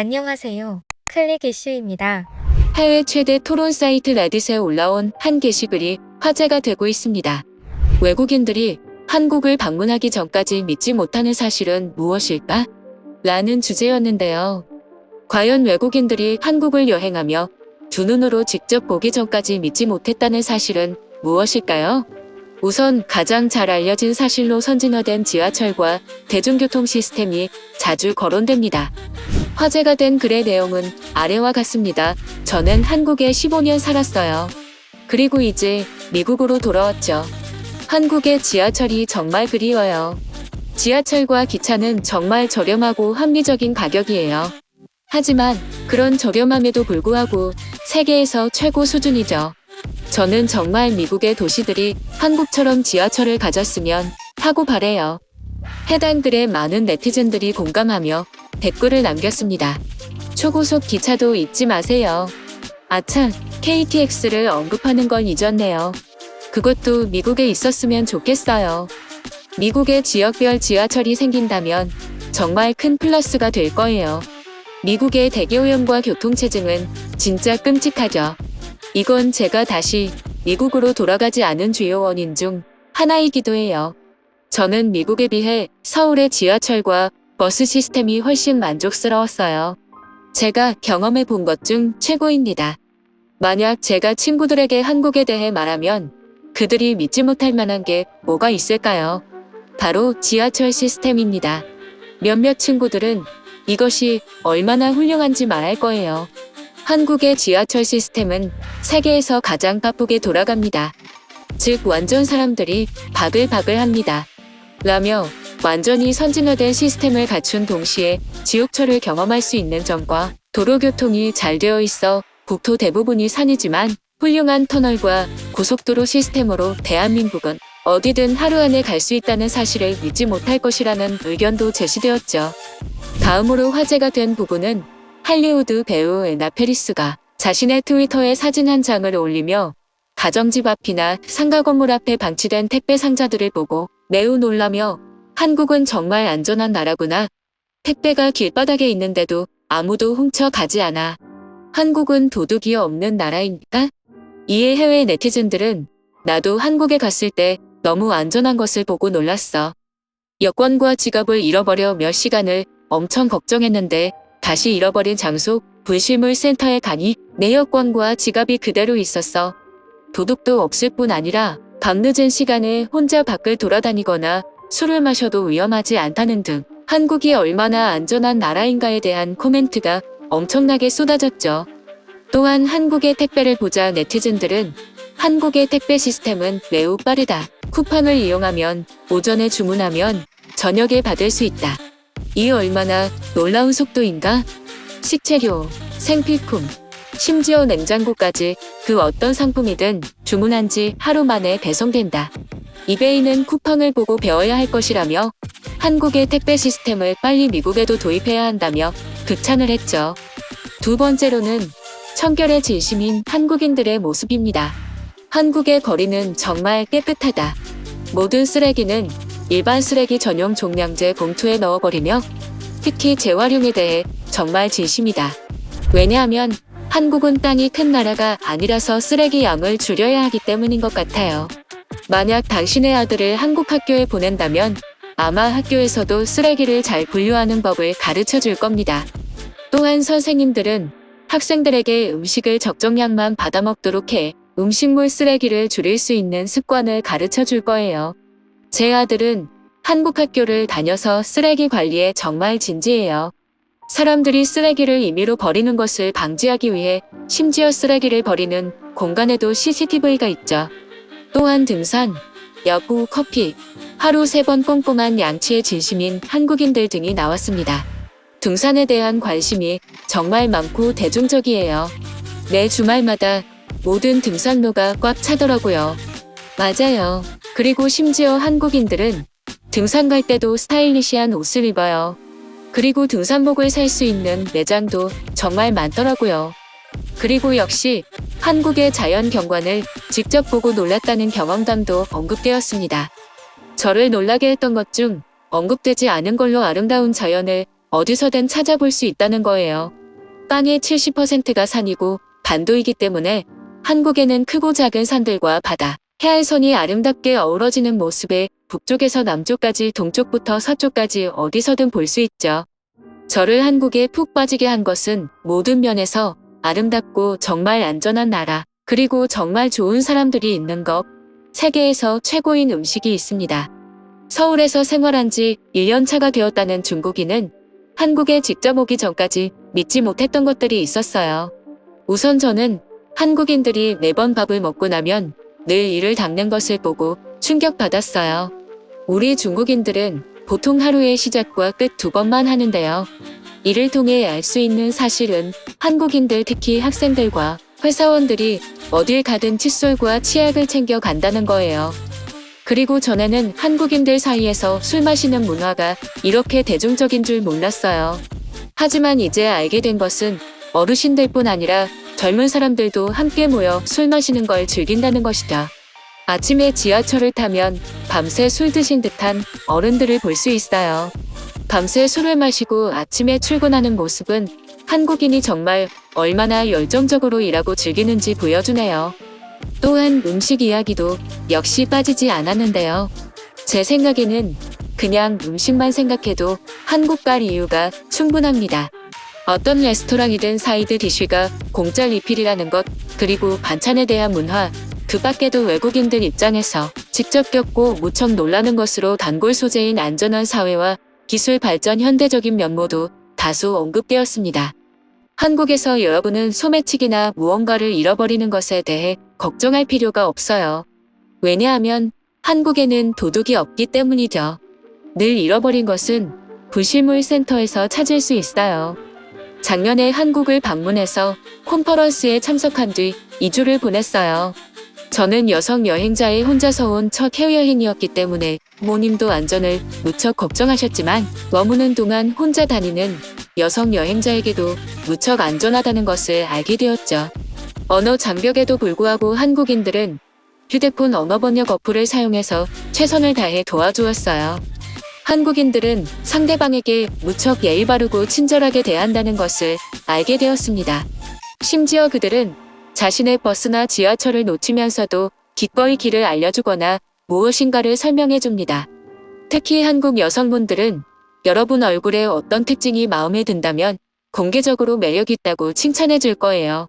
안녕하세요. 클릭 이슈입니다. 해외 최대 토론 사이트 레딧에 올라온 한 게시글이 화제가 되고 있습니다. 외국인들이 한국을 방문하기 전까지 믿지 못하는 사실은 무엇일까? 라는 주제였는데요. 과연 외국인들이 한국을 여행하며 두 눈으로 직접 보기 전까지 믿지 못했다는 사실은 무엇일까요? 우선 가장 잘 알려진 사실로 선진화된 지하철과 대중교통 시스템이 자주 거론됩니다. 화제가 된 글의 내용은 아래와 같습니다. 저는 한국에 15년 살았어요. 그리고 이제 미국으로 돌아왔죠. 한국의 지하철이 정말 그리워요. 지하철과 기차는 정말 저렴하고 합리적인 가격이에요. 하지만 그런 저렴함에도 불구하고 세계에서 최고 수준이죠. 저는 정말 미국의 도시들이 한국처럼 지하철을 가졌으면 하고 바래요. 해당 글에 많은 네티즌들이 공감하며 댓글을 남겼습니다. 초고속 기차도 잊지 마세요. 아참, KTX를 언급하는 건 잊었네요. 그것도 미국에 있었으면 좋겠어요. 미국의 지역별 지하철이 생긴다면 정말 큰 플러스가 될 거예요. 미국의 대기오염과 교통체증은 진짜 끔찍하죠. 이건 제가 다시 미국으로 돌아가지 않은 주요 원인 중 하나이기도 해요. 저는 미국에 비해 서울의 지하철과 버스 시스템이 훨씬 만족스러웠어요. 제가 경험해 본 것 중 최고입니다. 만약 제가 친구들에게 한국에 대해 말하면 그들이 믿지 못할 만한 게 뭐가 있을까요? 바로 지하철 시스템입니다. 몇몇 친구들은 이것이 얼마나 훌륭한지 말할 거예요. 한국의 지하철 시스템은 세계에서 가장 바쁘게 돌아갑니다. 즉 완전 사람들이 바글바글합니다. 라며 완전히 선진화된 시스템을 갖춘 동시에 지옥철을 경험할 수 있는 점과 도로교통이 잘 되어 있어 국토 대부분이 산이지만 훌륭한 터널과 고속도로 시스템으로 대한민국은 어디든 하루 안에 갈 수 있다는 사실을 믿지 못할 것이라는 의견도 제시되었죠. 다음으로 화제가 된 부분은 할리우드 배우 에나 페리스가 자신의 트위터에 사진 한 장을 올리며 가정집 앞이나 상가 건물 앞에 방치된 택배 상자들을 보고 매우 놀라며 한국은 정말 안전한 나라구나. 택배가 길바닥에 있는데도 아무도 훔쳐가지 않아. 한국은 도둑이 없는 나라입니까? 이에 해외 네티즌들은 나도 한국에 갔을 때 너무 안전한 것을 보고 놀랐어. 여권과 지갑을 잃어버려 몇 시간을 엄청 걱정했는데 다시 잃어버린 장소 분실물 센터에 가니 내 여권과 지갑이 그대로 있었어. 도둑도 없을 뿐 아니라 밤늦은 시간에 혼자 밖을 돌아다니거나 술을 마셔도 위험하지 않다는 등 한국이 얼마나 안전한 나라인가에 대한 코멘트가 엄청나게 쏟아졌죠. 또한 한국의 택배를 보자 네티즌들은 한국의 택배 시스템은 매우 빠르다. 쿠팡을 이용하면 오전에 주문하면 저녁에 받을 수 있다. 이 얼마나 놀라운 속도인가? 식재료, 생필품, 심지어 냉장고까지 그 어떤 상품이든 주문한 지 하루 만에 배송된다. 이베이는 쿠팡을 보고 배워야 할 것이라며 한국의 택배 시스템을 빨리 미국에도 도입해야 한다며 극찬을 했죠. 두 번째로는 청결에 진심인 한국인들의 모습입니다. 한국의 거리는 정말 깨끗하다. 모든 쓰레기는 일반 쓰레기 전용 종량제 봉투에 넣어버리며 특히 재활용에 대해 정말 진심이다. 왜냐하면 한국은 땅이 큰 나라가 아니라서 쓰레기 양을 줄여야 하기 때문인 것 같아요. 만약 당신의 아들을 한국 학교에 보낸다면 아마 학교에서도 쓰레기를 잘 분류하는 법을 가르쳐 줄 겁니다. 또한 선생님들은 학생들에게 음식을 적정량만 받아먹도록 해 음식물 쓰레기를 줄일 수 있는 습관을 가르쳐 줄 거예요. 제 아들은 한국 학교를 다녀서 쓰레기 관리에 정말 진지해요. 사람들이 쓰레기를 임의로 버리는 것을 방지하기 위해 심지어 쓰레기를 버리는 공간에도 CCTV가 있죠. 또한 등산, 야구, 커피, 하루 3번 꼼꼼한 양치에 진심인 한국인들 등이 나왔습니다. 등산에 대한 관심이 정말 많고 대중적이에요. 매 주말마다 모든 등산로가 꽉 차더라고요. 맞아요. 그리고 심지어 한국인들은 등산 갈 때도 스타일리시한 옷을 입어요. 그리고 등산복을 살 수 있는 매장도 정말 많더라고요. 그리고 역시 한국의 자연 경관을 직접 보고 놀랐다는 경험담도 언급되었습니다. 저를 놀라게 했던 것 중 언급되지 않은 걸로 아름다운 자연을 어디서든 찾아볼 수 있다는 거예요. 땅의 70%가 산이고 반도이기 때문에 한국에는 크고 작은 산들과 바다, 해안선이 아름답게 어우러지는 모습에 북쪽에서 남쪽까지 동쪽부터 서쪽까지 어디서든 볼 수 있죠. 저를 한국에 푹 빠지게 한 것은 모든 면에서 아름답고 정말 안전한 나라, 그리고 정말 좋은 사람들이 있는 것, 세계에서 최고인 음식이 있습니다. 서울에서 생활한 지 1년 차가 되었다는 중국인은 한국에 직접 오기 전까지 믿지 못했던 것들이 있었어요. 우선 저는 한국인들이 매번 밥을 먹고 나면 늘 이를 닦는 것을 보고 충격받았어요. 우리 중국인들은 보통 하루의 시작과 끝 2번만 하는데요. 이를 통해 알 수 있는 사실은 한국인들, 특히 학생들과 회사원들이 어딜 가든 칫솔과 치약을 챙겨 간다는 거예요. 그리고 전에는 한국인들 사이에서 술 마시는 문화가 이렇게 대중적인 줄 몰랐어요. 하지만 이제 알게 된 것은 어르신들뿐 아니라 젊은 사람들도 함께 모여 술 마시는 걸 즐긴다는 것이다. 아침에 지하철을 타면 밤새 술 드신 듯한 어른들을 볼 수 있어요. 밤새 술을 마시고 아침에 출근하는 모습은 한국인이 정말 얼마나 열정적으로 일하고 즐기는지 보여주네요. 또한 음식 이야기도 역시 빠지지 않았는데요. 제 생각에는 그냥 음식만 생각해도 한국 갈 이유가 충분합니다. 어떤 레스토랑이든 사이드 디쉬가 공짜 리필이라는 것, 그리고 반찬에 대한 문화, 그 밖에도 외국인들 입장에서 직접 겪고 무척 놀라는 것으로 단골 소재인 안전한 사회와 기술 발전, 현대적인 면모도 다수 언급되었습니다. 한국에서 여러분은 소매치기나 무언가를 잃어버리는 것에 대해 걱정할 필요가 없어요. 왜냐하면 한국에는 도둑이 없기 때문이죠. 늘 잃어버린 것은 불실물 센터에서 찾을 수 있어요. 작년에 한국을 방문해서 컨퍼런스에 참석한 뒤 2주를 보냈어요. 저는 여성 여행자의 혼자서 온 첫 해외여행이었기 때문에 부모님도 안전을 무척 걱정하셨지만 머무는 동안 혼자 다니는 여성 여행자에게도 무척 안전하다는 것을 알게 되었죠. 언어 장벽에도 불구하고 한국인들은 휴대폰 언어 번역 어플을 사용해서 최선을 다해 도와주었어요. 한국인들은 상대방에게 무척 예의 바르고 친절하게 대한다는 것을 알게 되었습니다. 심지어 그들은 자신의 버스나 지하철을 놓치면서도 기꺼이 길을 알려주거나 무엇인가를 설명해 줍니다. 특히 한국 여성분들은 여러분 얼굴에 어떤 특징이 마음에 든다면 공개적으로 매력 있다고 칭찬해 줄 거예요.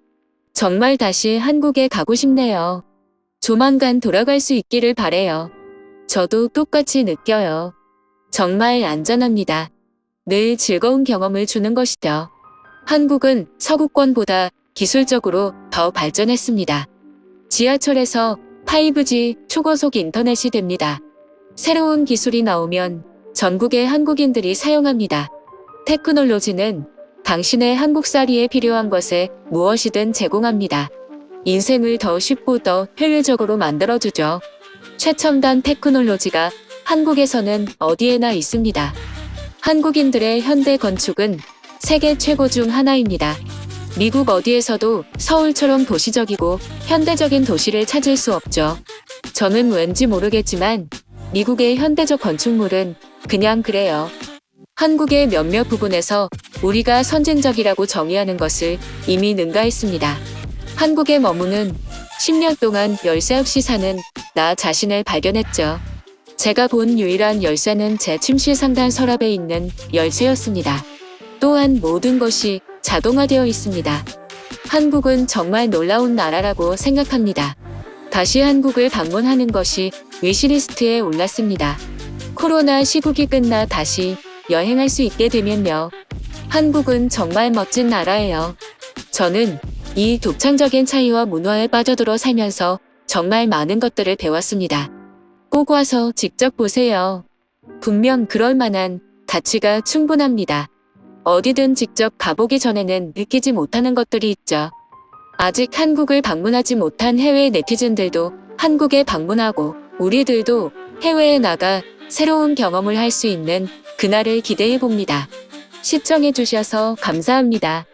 정말 다시 한국에 가고 싶네요. 조만간 돌아갈 수 있기를 바래요. 저도 똑같이 느껴요. 정말 안전합니다. 늘 즐거운 경험을 주는 것이죠. 한국은 서구권보다 기술적으로 더 발전했습니다. 지하철에서 5G 초고속 인터넷이 됩니다. 새로운 기술이 나오면 전국의 한국인들이 사용합니다. 테크놀로지는 당신의 한국살이에 필요한 것에 무엇이든 제공합니다. 인생을 더 쉽고 더 효율적으로 만들어주죠. 최첨단 테크놀로지가 한국에서는 어디에나 있습니다. 한국인들의 현대 건축은 세계 최고 중 하나입니다. 미국 어디에서도 서울처럼 도시적이고 현대적인 도시를 찾을 수 없죠. 저는 왠지 모르겠지만 미국의 현대적 건축물은 그냥 그래요. 한국의 몇몇 부분에서 우리가 선진적이라고 정의하는 것을 이미 능가했습니다. 한국에 머무는 10년 동안 열쇠 없이 사는 나 자신을 발견했죠. 제가 본 유일한 열쇠는 제 침실 상단 서랍에 있는 열쇠였습니다. 또한 모든 것이 자동화되어 있습니다. 한국은 정말 놀라운 나라라고 생각합니다. 다시 한국을 방문하는 것이 위시리스트에 올랐습니다. 코로나 시국이 끝나 다시 여행할 수 있게 되면요. 한국은 정말 멋진 나라예요. 저는 이 독창적인 차이와 문화에 빠져들어 살면서 정말 많은 것들을 배웠습니다. 꼭 와서 직접 보세요. 분명 그럴 만한 가치가 충분합니다. 어디든 직접 가보기 전에는 느끼지 못하는 것들이 있죠. 아직 한국을 방문하지 못한 해외 네티즌들도 한국에 방문하고 우리들도 해외에 나가 새로운 경험을 할 수 있는 그날을 기대해 봅니다. 시청해 주셔서 감사합니다.